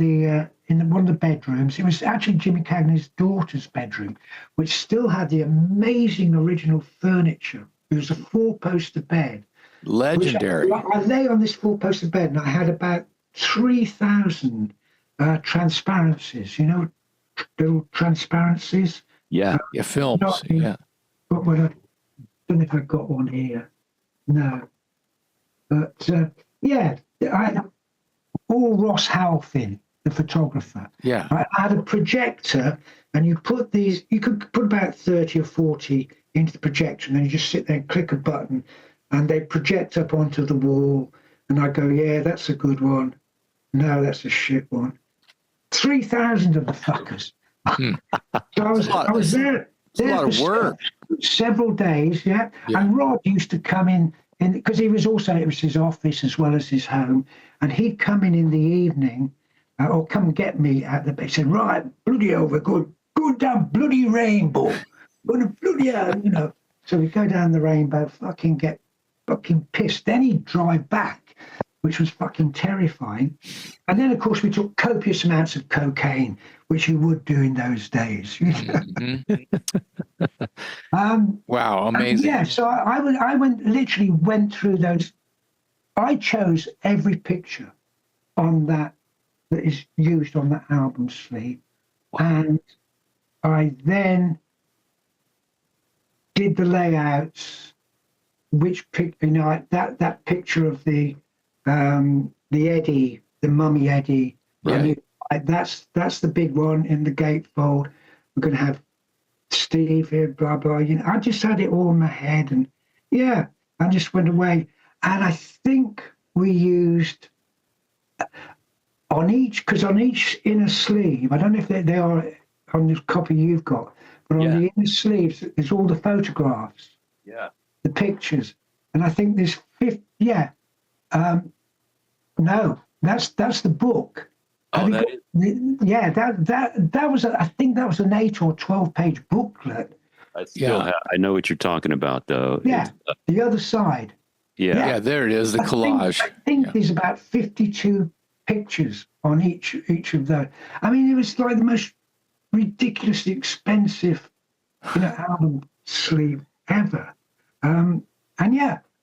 one of the bedrooms. It was actually Jimmy Cagney's daughter's bedroom, which still had the amazing original furniture. It was a 4-poster bed. Legendary. I lay on this 4-poster bed, and I had about 3,000 transparencies. Little transparencies. Yeah. Films. Yeah. But I don't know if I've got one here. No. But I all Ross Halfin, the photographer. Yeah. I had a projector, and you could put about 30 or 40 into the projector, and then you just sit there and click a button, and they project up onto the wall, and I go, yeah, that's a good one. No, that's a shit one. 3,000 of the fuckers. So I was there a lot of work. Several days, yeah. And Rod used to come in because it was his office as well as his home, and he'd come in the evening, or come and get me at the base. He said, right, bloody over, good down bloody rainbow, gonna bloody out, So we go down the rainbow, get fucking pissed. Then he'd drive back, which was fucking terrifying. And then, of course, we took copious amounts of cocaine, which you would do in those days. Wow, amazing. So I literally went through those. I chose every picture on that is used on that album sleeve. Wow. And I then did the layouts, that picture of the Eddie, the mummy Eddie. Right. That's the big one in the gatefold. We're going to have Steve here, blah, blah. I just had it all in my head, and I just went away. And I think we used, on each inner sleeve, I don't know if they are on the copy you've got, but on the inner sleeves is all the photographs, the pictures, and I think there's 50. No, that's the book. Oh, that was I think that was an 8 or 12-page booklet. I know what you're talking about, though. Yeah, the other side. Yeah, there it is, the collage. I think there's about 52 pictures on each of those. I mean, it was like the most ridiculously expensive, album sleeve ever. And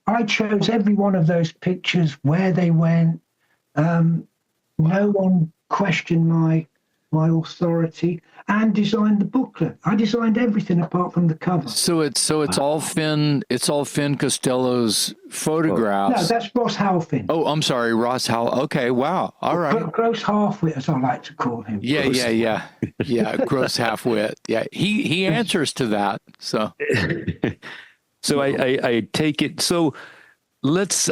I chose every one of those pictures, where they went. No one questioned my authority, and designed the booklet. I designed everything apart from the cover. So it's all Finn. It's all Finn Costello's photographs. No, that's Ross Halfin. Oh, I'm sorry, Ross Hal. Okay, wow. All right. Gross half-wit, as I like to call him. Yeah. Gross half-wit. Yeah, he answers to that. So, so I take it. So let's.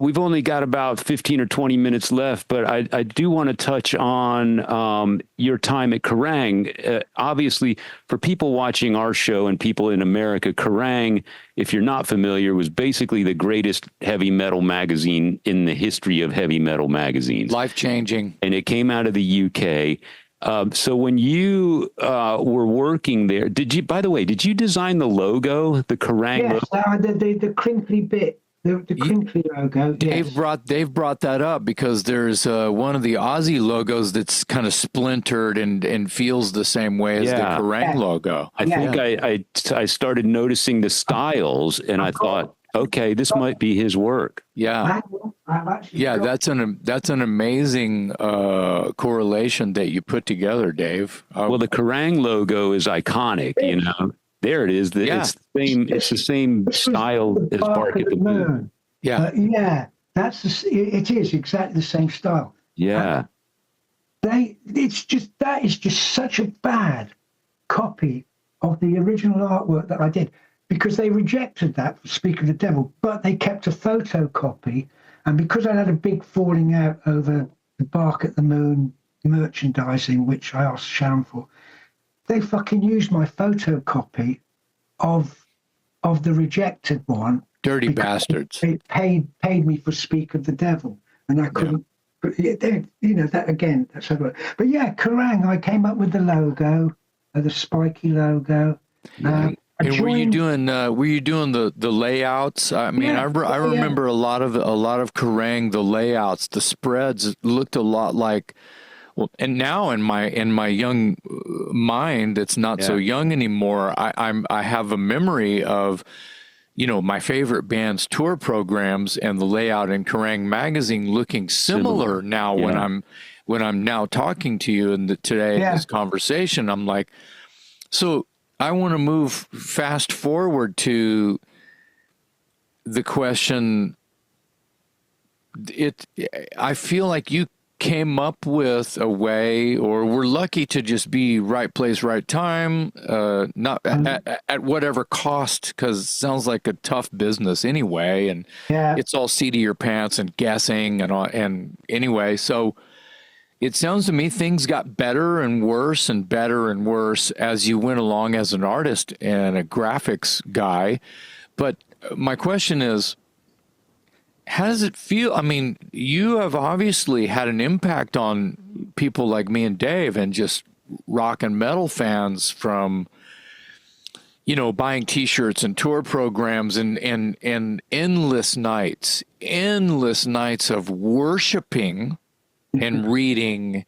We've only got about 15 or 20 minutes left, but I do want to touch on your time at Kerrang. Obviously, for people watching our show and people in America, Kerrang, if you're not familiar, was basically the greatest heavy metal magazine in the history of heavy metal magazines. Life-changing. And it came out of the UK. So when you were working there, by the way, did you design the logo, the Kerrang logo? Yes, the crinkly bit. The crinkly logo. They've brought that up because there's one of the Ozzy logos that's kind of splintered and feels the same way as the Kerrang logo. I think I started noticing the styles, and I thought, okay, this might be his work. Yeah, that's an amazing correlation that you put together, Dave. Well, the Kerrang logo is iconic, There it is. It's the same style as Bark at the Moon. Yeah. It is exactly the same style. Yeah. That is just such a bad copy of the original artwork that I did, because they rejected that for Speak of the Devil, but they kept a photocopy. And because I had a big falling out over the Bark at the Moon merchandising, which I asked Sharon for, they fucking used my photocopy of the rejected one. Dirty bastards. They paid me for Speak of the Devil, and I couldn't. That again. That's how. But yeah, Kerrang. I came up with the logo, the spiky logo. And were you doing the layouts? I mean, I remember a lot of Kerrang. The layouts, the spreads looked a lot like. Well, and now in my young mind, it's not so young anymore. I have a memory of, my favorite band's tour programs and the layout in Kerrang magazine looking similar now. When I'm now talking to you today in this conversation, I'm like, so I want to move fast forward to the question. I feel like you came up with a way, or we're lucky to just be right place, right time, not at whatever cost, because it sounds like a tough business anyway, and it's all seat of your pants and guessing and anyway, so it sounds to me things got better and worse and better and worse as you went along as an artist and a graphics guy. But my question is, how does it feel? I mean, you have obviously had an impact on people like me and Dave and just rock and metal fans from, buying T-shirts and tour programs and endless nights of worshiping and reading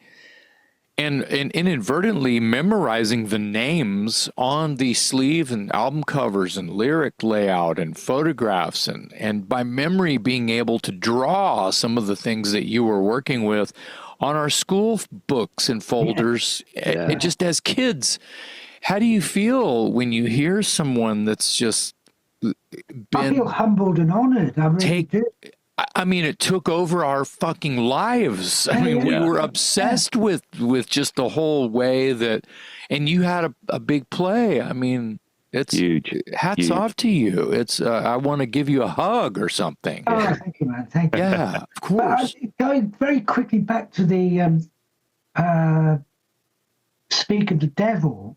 and inadvertently memorizing the names on the sleeve and album covers and lyric layout and photographs and by memory being able to draw some of the things that you were working with on our school books and folders. It just as kids. How do you feel when you hear someone that's just been... I feel humbled and honored. I really do. I mean, it took over our fucking lives. I mean, we were obsessed with just the whole way that, and you had a big play. I mean, It's Huge. hats Huge. off to you. It's I want to give you a hug or something. Oh, thank you, man. Thank you. Yeah, of course. Going very quickly back to the Speak of the Devil,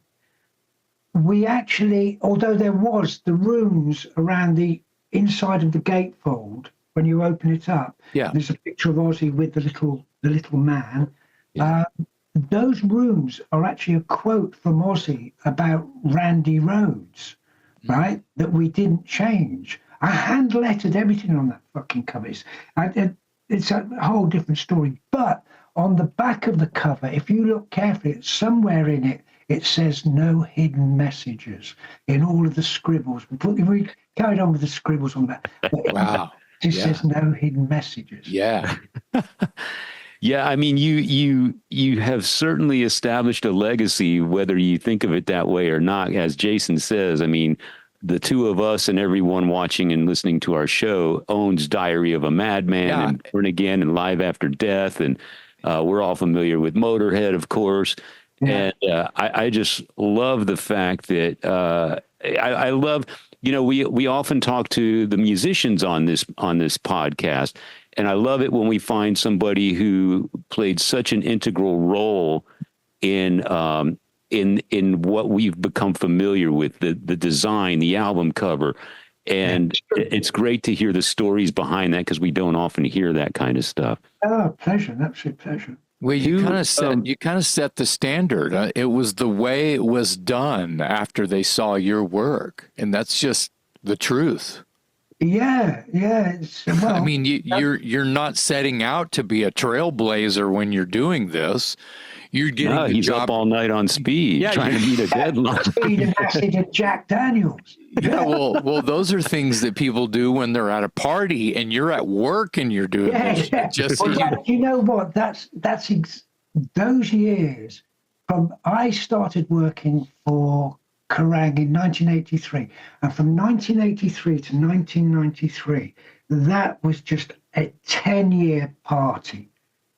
we actually, although there was the rooms around the inside of the gatefold, when you open it up, Yeah. there's a picture of Ozzy with the little man. Yeah. Those rooms are actually a quote from Ozzy about Randy Rhoads, right? That we didn't change. I hand lettered everything on that fucking cover. It's a whole different story. But on the back of the cover, if you look carefully, somewhere in it, it says no hidden messages in all of the scribbles. We carried on with the scribbles on that. Wow. It says no hidden messages. Yeah. Yeah, I mean, you have certainly established a legacy, whether you think of it that way or not. As Jason says, I mean, the two of us and everyone watching and listening to our show owns Diary of a Madman and Born Again and Live After Death, and we're all familiar with Motorhead, of course. Yeah. And I just love the fact that I love, we often talk to the musicians on this podcast. And I love it when we find somebody who played such an integral role in what we've become familiar with, the design, the album cover. And it's great to hear the stories behind that, because we don't often hear that kind of stuff. Oh, pleasure. An absolute pleasure. Well, you kind of set the standard. It was the way it was done after they saw your work. And that's just the truth. Yeah. Well, I mean, you're not setting out to be a trailblazer when you're doing this. You're getting he's up all night on speed, trying to meet a deadline. Speed and acid and Jack Daniels. Yeah, well, those are things that people do when they're at a party, and you're at work and you're doing this. Just you know what? That's those years from I started working for Kerrang in 1983, and from 1983 to 1993, that was just a 10-year party.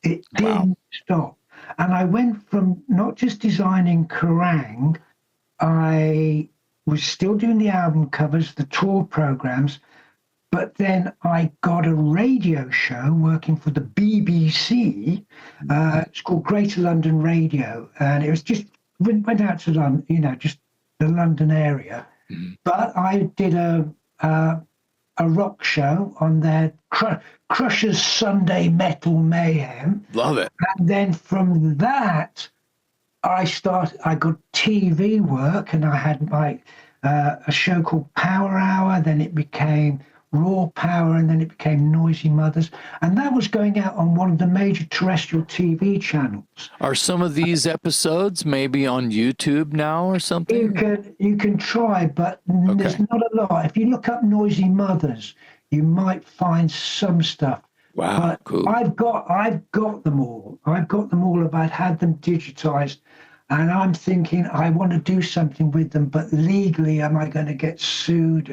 It didn't stop. And I went from not just designing Kerrang, I was still doing the album covers, the tour programs, but then I got a radio show working for the BBC. It's called Greater London Radio, and it was just went out to London, just the London area. Mm-hmm. But I did a rock show on their Krusher's Sunday Metal Mayhem. Love it. And then from that, I got TV work, and I had a show called Power Hour. Then it became Raw Power, and then it became Noisy Mothers, and that was going out on one of the major terrestrial TV channels. Are some of these episodes maybe on YouTube now or something? You can try, but there's not a lot. If you look up Noisy Mothers, you might find some stuff. Wow, but cool. I've got them all. I've got them all. I've had them digitized. And I'm thinking, I want to do something with them, but legally, am I going to get sued?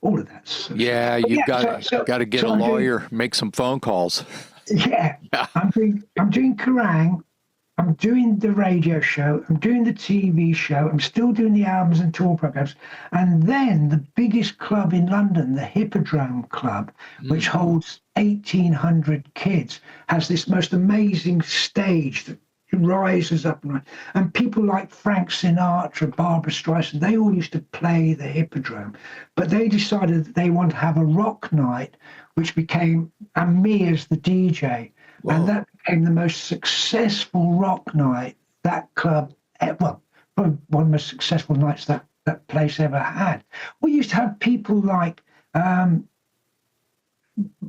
All of that stuff. Yeah, you've got to get a lawyer, make some phone calls. Yeah. I'm doing Kerrang, I'm doing the radio show, I'm doing the TV show, I'm still doing the albums and tour programs. And then the biggest club in London, the Hippodrome Club, which holds 1,800 kids, has this most amazing stage that rises up and people like Frank Sinatra, Barbra Streisand, they all used to play the Hippodrome, but they decided that they want to have a rock night, which became me as the DJ. Whoa. And that became the most successful rock night that club ever, probably one of the most successful nights that place ever had. We used to have people like Bon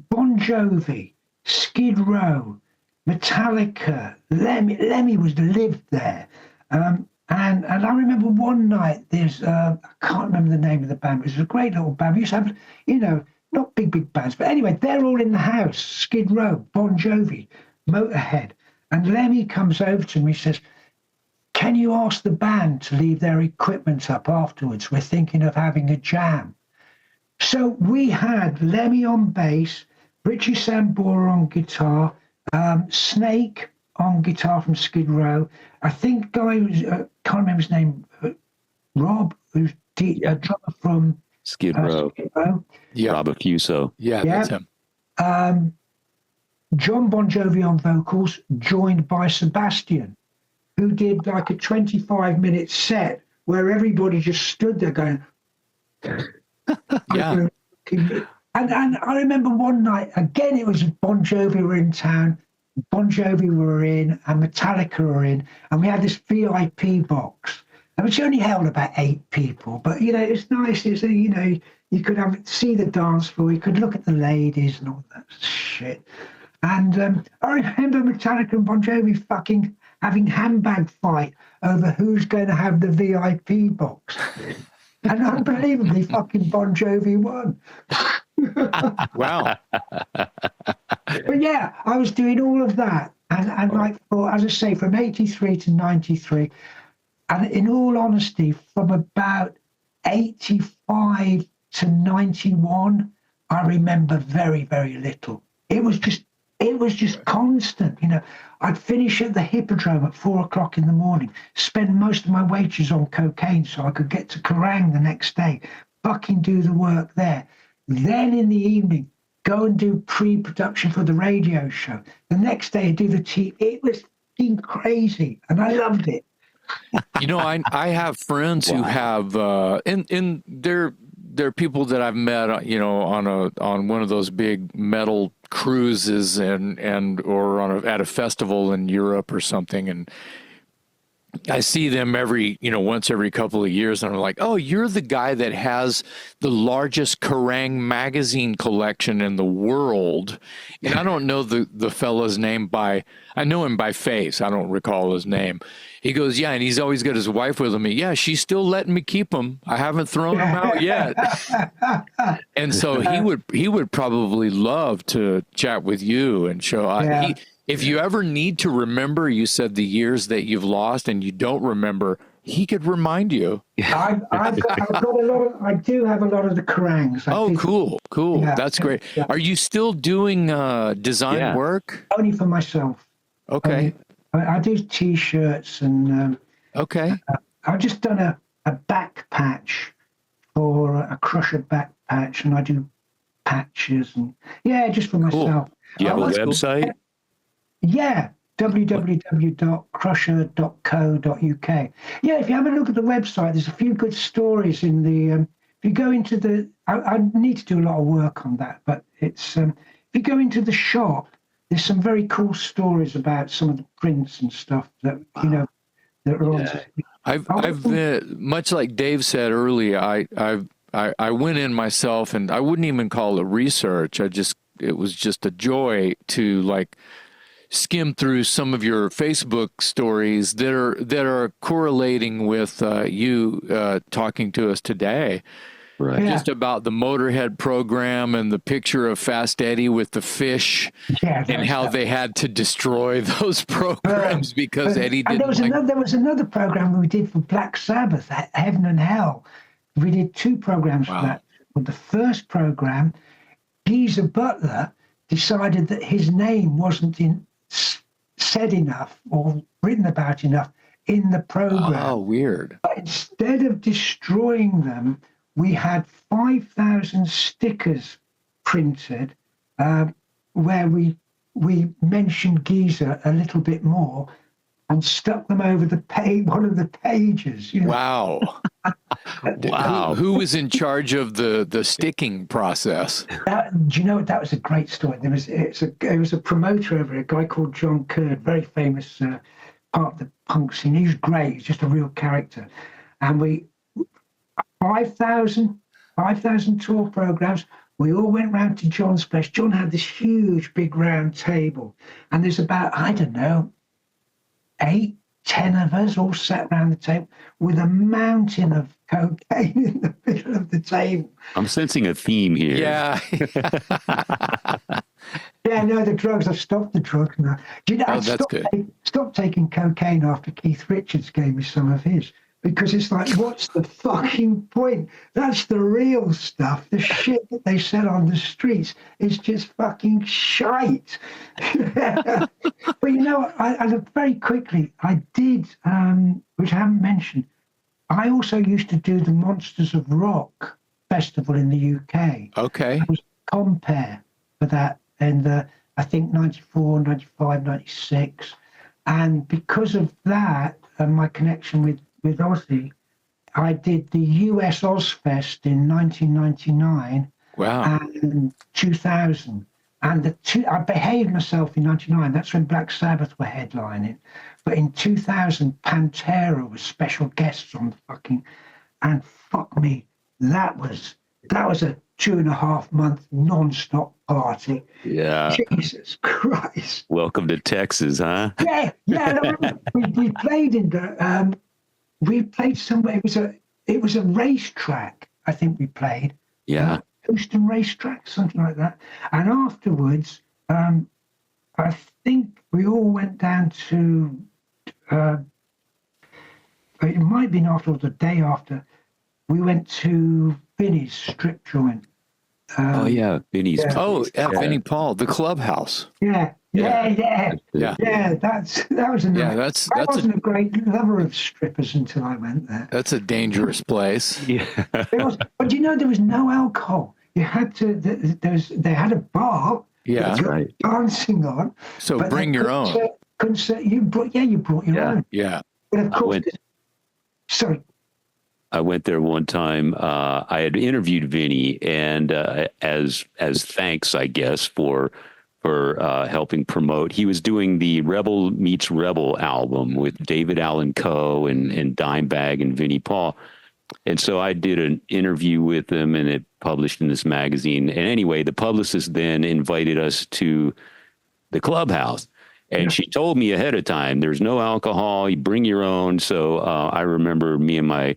Jovi, Skid Row, Metallica, Lemmy lived there, and I remember one night I can't remember the name of the band. It was a great little band. We used to have, not big bands, but anyway, they're all in the house. Skid Row, Bon Jovi, Motorhead, and Lemmy comes over to me and says, "Can you ask the band to leave their equipment up afterwards? We're thinking of having a jam." So we had Lemmy on bass, Richie Sambora on guitar. Snake on guitar from Skid Row. I think guy was can't remember his name. Rob, who's drummer from Skid Row. Yeah. Robert Fuso. Yeah, that's him. John Bon Jovi on vocals, joined by Sebastian, who did like a 25-minute set where everybody just stood there going, Yeah. And I remember one night, again, it was Bon Jovi were in town, Bon Jovi were in, and Metallica were in, and we had this VIP box, which only held about 8 people. But, you know, it's nice. It's, you know, you could see the dance floor, you could look at the ladies and all that shit. And I remember Metallica and Bon Jovi fucking having handbag fight over who's going to have the VIP box. And unbelievably, fucking Bon Jovi won. Wow. But yeah, I was doing all of that. And like, as I say, from 83 to 93, and in all honesty, from about 85 to 91, I remember very, very little. It was just constant. You know, I'd finish at the Hippodrome at 4 o'clock in the morning, spend most of my wages on cocaine so I could get to Kerrang the next day, fucking do the work there. Then in the evening, go and do pre-production for the radio show. The next day, do the TV. It was fucking crazy, and I loved it. You know, I have friends who have, and they're people that I've met, you know, on one of those big metal cruises or at a festival in Europe or something, and I see them once every couple of years, and I'm like, oh, you're the guy that has the largest Kerrang magazine collection in the world. And I don't know the fellow's name I know him by face. I don't recall his name. He goes, yeah, and he's always got his wife with him. Yeah, she's still letting me keep them. I haven't thrown them out yet. And so he would probably love to chat with you and show. If you ever need to remember, you said the years that you've lost and you don't remember, he could remind you. I've got a lot of, I do have a lot of the Kerrangs. Cool. Yeah, that's great. Yeah. Are you still doing design work? Only for myself. Okay. I do T-shirts and okay. I've just done a back patch for a Krusher back patch, and I do patches and just for myself. Do you have a website? Yeah, www.krusher.co.uk. Yeah, if you have a look at the website, there's a few good stories in the. If you go into the, I need to do a lot of work on that, but it's if you go into the shop, there's some very cool stories about some of the prints and stuff that that are on. I've much like Dave said earlier. I went in myself, and I wouldn't even call it research. It was just a joy to skim through some of your Facebook stories that are correlating with you talking to us today. Right. Just about the Motorhead program and the picture of Fast Eddie with the fish and how they had to destroy those programs because Eddie didn't. There was another program we did for Black Sabbath, Heaven and Hell. We did 2 programs for that. But the first program, Geezer Butler decided that his name wasn't said enough or written about enough in the program. Oh, weird. But instead of destroying them, we had 5,000 stickers printed where we mentioned Geezer a little bit more and stuck them over the one of the pages. Wow. Wow. Who was in charge of the sticking process? Do you know what? That was a great story. There was a promoter over, a guy called John Curd, very famous part of the punk scene. He was great. He's just a real character. And 5,000 tour programs. We all went round to John's place. John had this huge, big round table. And there's about, I don't know, 8, 10 of us all sat around the table with a mountain of cocaine in the middle of the table. I'm sensing a theme here. Yeah. No, the drugs. I've stopped the drugs now. Do you know, I stopped taking cocaine after Keith Richards gave me some of his. Because it's like, what's the fucking point? That's the real stuff. The shit that they sell on the streets is just fucking shite. But you know, I very quickly, I did, which I haven't mentioned, I also used to do the Monsters of Rock festival in the UK. Okay. I was compere for that in the, I think, 94, 95, 96. And because of that and my connection with Ozzy, I did the US Ozfest in 1999 Wow. and 2000. And I behaved myself in 99. That's when Black Sabbath were headlining. But in 2000, Pantera was special guests on the fucking, and fuck me, that was a 2.5 month non-stop party. Yeah. Jesus Christ. Welcome to Texas, huh? Yeah. We played in the we played somewhere. It was a racetrack. I think we played. Yeah. Houston racetrack, something like that. And afterwards, I think we all went down to. It might have been after or the day after. We went to Vinny's strip joint. Oh yeah, Vinny's. Yeah. Oh, yeah, Vinny Paul, the clubhouse. Yeah. That was a Yeah, nice. that's I wasn't a great lover of strippers until I went there. that's a dangerous place. Yeah. But you know, there was no alcohol. You had to. They had a bar. Yeah. With Right. dancing on. So but bring they your couldn't own. say- Couldn't say you brought. Yeah, you brought your Yeah. own. Yeah. But of course, went- sorry. I went there one time. I had interviewed Vinny, and as thanks, I guess, for helping promote. He was doing the Rebel Meets Rebel album with David Allan Coe and Dimebag and Vinnie Paul. And so I did an interview with them, and it published in this magazine. And anyway, the publicist then invited us to the clubhouse. And she told me ahead of time, there's no alcohol, you bring your own. So I remember me and my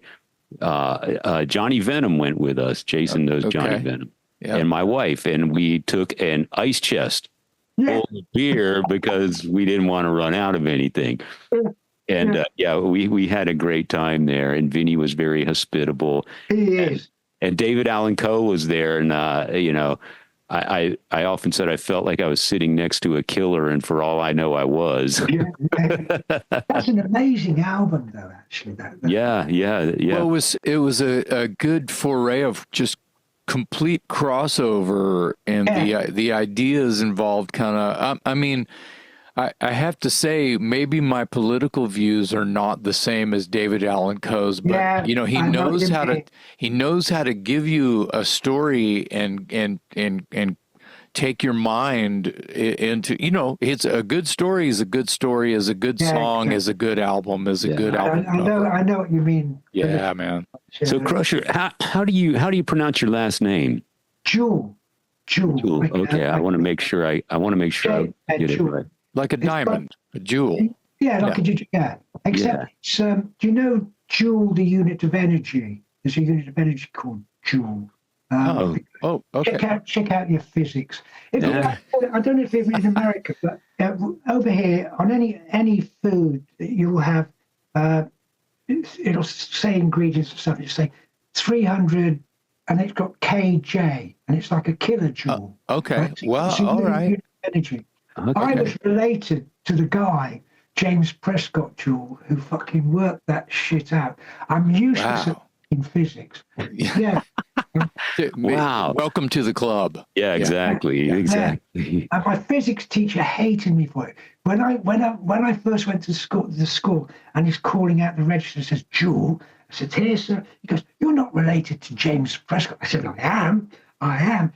Johnny Venom went with us. Jason knows Johnny Okay. Venom. Yeah. And my wife, and we took an ice chest Yeah. full of beer because we didn't want to run out of anything. And we had a great time there, and Vinny was very hospitable. He is. And David Allan Coe was there, and I often said I felt like I was sitting next to a killer, and for all I know, I was. Yeah. That's an amazing album, though. Actually, that. Yeah. Well, it was a good foray of just complete crossover, and the ideas involved kind of. I mean, I have to say, maybe my political views are not the same as David Allan Coe's, but he knows how to give you a story and take your mind into, it's a good story is a good story, is a good song, is a good album, is a good album. I know what you mean. Yeah, man. So Krusher, how do you pronounce your last name? Joule. Okay, I want to make sure I get it right. Like a diamond, a jewel. Yeah, like a jewel. Yeah. Except it's, do you know Joule, the unit of energy? There's a unit of energy called Joule. Okay. Check out your physics. I don't know if even in America, but over here on any food you will have, it'll say ingredients and stuff. It'll say 300, and it's got KJ, and it's like a kilojoule. Okay. Right? Well, It's a all right. unit of energy. Okay. I was related to the guy, James Prescott Joule, who fucking worked that shit out. I'm useless in physics. Yeah. Wow. Welcome to the club. Yeah, exactly. Exactly. And my physics teacher hated me for it. When I first went to school, and he's calling out the register, says Joule. I said, "Here, sir." He goes, "You're not related to James Prescott." I said, I am.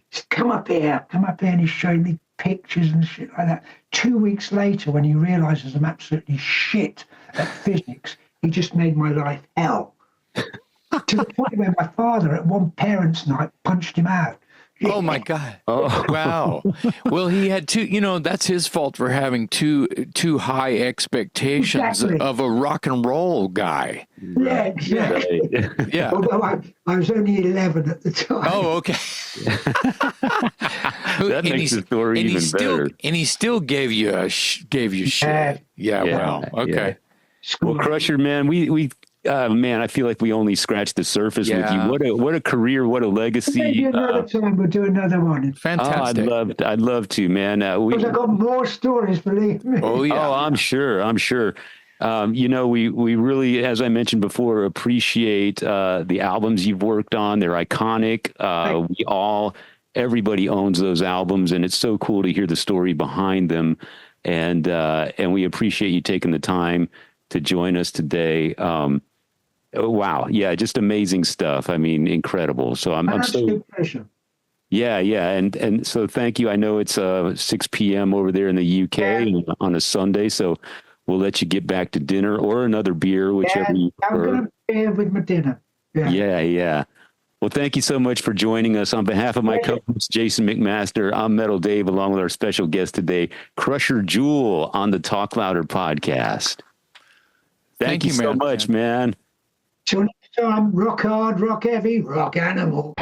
He said, come up here. And he's showing me pictures and shit like that. 2 weeks later, when he realizes I'm absolutely shit at physics, he just made my life hell. To the point where my father, at one parents' night, punched him out. Oh my God! Oh. Wow. Well, he had that's his fault for having too high expectations of a rock and roll guy. Yeah, exactly. Right. Yeah. Although I was only 11 at the time. Oh, okay. That makes the story even better. And he still gave you shit. Yeah. Wow. Okay. Well, Krusher, man, we I feel like we only scratched the surface with you. What a career, what a legacy. Maybe another time we'll do another one. Fantastic. I'd love to, man. Because I've got more stories, believe me. Oh yeah. Oh, I'm sure. We really, as I mentioned before, appreciate the albums you've worked on. They're iconic. Everybody owns those albums, and it's so cool to hear the story behind them. And we appreciate you taking the time to join us today. Wow. Yeah. Just amazing stuff. I mean, incredible. So I'm so pleasure. Yeah. And so thank you. I know it's 6 p.m. over there in the UK on a Sunday. So we'll let you get back to dinner or another beer, whichever you prefer. I'm going to beer with my dinner. Yeah. Well, thank you so much for joining us. On behalf of my co-host, Jason McMaster, I'm Metal Dave, along with our special guest today, Krusher Joule on the Talk Louder podcast. Thank you so much, man. Till next time, rock hard, rock heavy, rock animal.